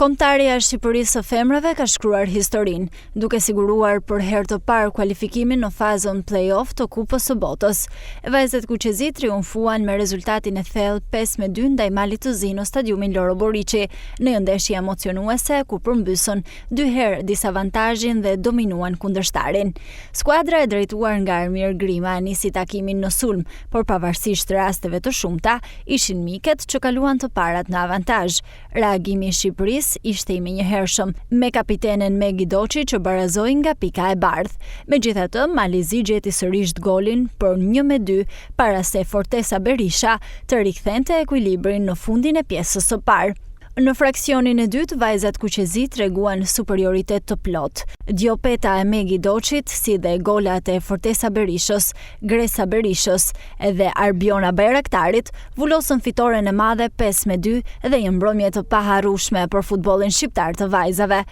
Kombëtarja e Shqipërisë së femrave ka shkruar historinë, duke siguruar për herë të parë kualifikimin në fazën play-off të Kupës së Botës. Vajzat kuqezi triumfuan me rezultatin e thellë 5-2 ndaj Malit të Zi në stadiumin Loro Boriçi, në një ndeshje emocionuese ku përmbysën 2 herë disavantazhin dhe dominuan kundërshtarin. Skuadra e drejtuar nga Ermir Grima nisi takimin në sulm, por pavarësisht rasteve të shumta, ishin miket që kaluan të parat në avantazh. Reagimi i Shqipërisë ishte I menjëhershëm, me kapitenen Megi Doçi që barazoi nga pika e bardhë. Megjithatë, Mali Zi gjeti sërish golin për 1-2 para se Fortesa Berisha të rikthente ekuilibrin në fundin e pjesës së parë. Në fraksionin e dytë, vajzat kuqezi treguan superioritet të plot. Diopeta e Megi Doçit, si dhe golat e Fortesa Berishës, Gresa Berishës dhe Arbiona Bajraktarit vulosën fitoren e madhe 5-2 dhe një mbrëmje të paharrueshme për futbollin shqiptar të vajzave.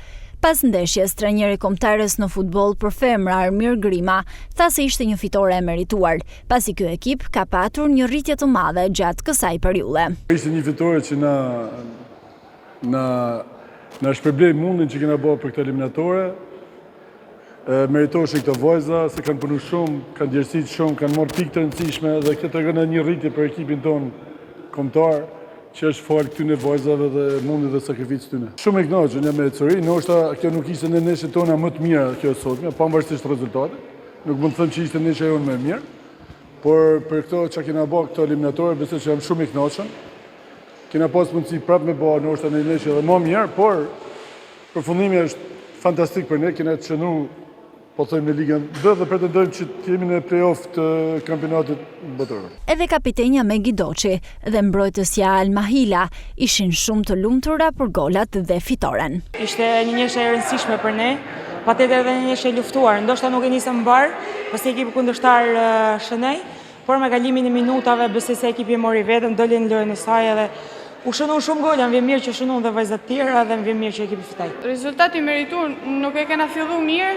Pas ndeshjes, trajneri kombëtares në futboll për femra Ermir Grima tha se ishte një fitore e merituar, pasi ky ekip ka patur një rritje të madhe gjatë kësaj periudhe. Ishte një fitore që na shpërblej mundin që kena bërë për këtë eliminatore. Meritoshë këto vajza, se kanë punu shumë, kanë djersit shumë, kanë marrë pikë të rëndësishme dhe këtë tregon një rritje për ekipin tonë kombëtar, që është falë këtyne vajzave dhe mundit dhe sakrificës tyne. Shumë e kënaqur nga meritësori, ndoshta kjo nuk ishte në ndeshjet tona më të mira kjo sotme, pavarësisht rezultatit. Nuk mund të them që ishte ndeshja jonë më e mirë, por për këto që kena bërë këto eliminatore, besoj që jam shumë I kënaqur. Kena pas mundësi prapë me bërë ndoshta në ndeshje edhe më mirë, por përfundimi është fantastik për ne, kena të qëndruar po thojmë në ligën B dhe pretendojmë që të jemi në play-off të kampionatit botëror. Edhe kapitenja Megi Doçi dhe mbrojtësja Alma Hila ishin shumë të lumtura për golat dhe fitoren. Ishte një ndeshje e rëndësishme për ne, patjetër edhe një ndeshje e luftuar. Ndoshta nuk e nisëm mbar, pasi ekipi kundërshtar shënej, por me kalimin e minutave besoj se ekipi mori veten, doli në lojën e saj edhe u shënon shumë gola, më vjen mirë që shënon dhe vajzat tjera dhe më vjen mirë që ekipi fitoi. Rezultati merituar nuk e kena filluar mirë,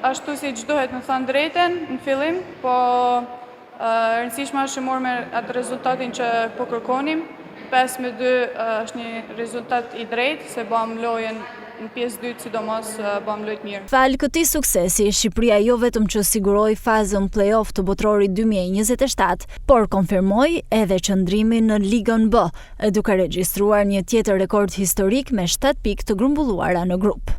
ashtu si çdohet në thënë drejten në fillim, po rëndësishme është që morëm atë rezultatin që po kërkonim. 5-2 është një rezultat I drejtë, se bëm lojën në pjesë dytë, sidomos bëm lojë mirë. Fal këtij suksesi, Shqipëria jo vetëm që siguroi fazën play-off të botrorit 2027, por konfirmoi edhe qëndrimin në Ligën B, duke regjistruar një tjetër rekord historik me 7 pikë të grumbulluara në grup.